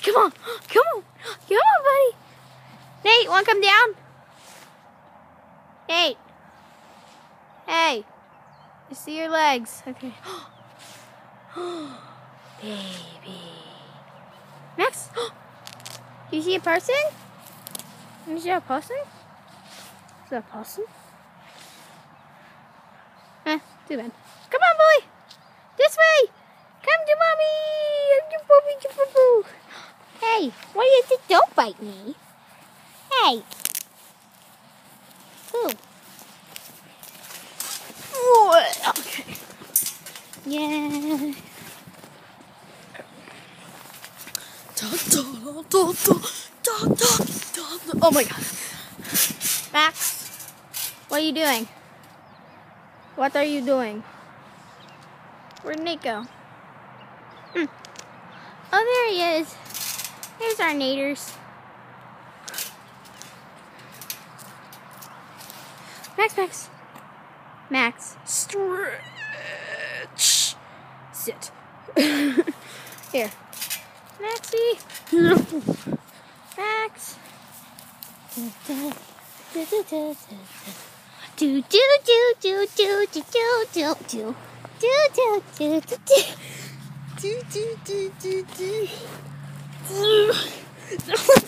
Come on, come on, come on, buddy. Nate, wanna come down? Nate. Hey. I see your legs. Okay. Baby. Max. Do you see a person? You see a person? Is that a person? Too bad. Come on, boy. This way. Come to mommy. Hey, what do you think? Don't bite me. Hey. Ooh. Okay. Yeah. Oh my God. Max, what are you doing? What are you doing? Where'd Nate go? Oh, there he is. There's our Naders. Max. Stretch. Sit. Here. Maxie. Max. Do.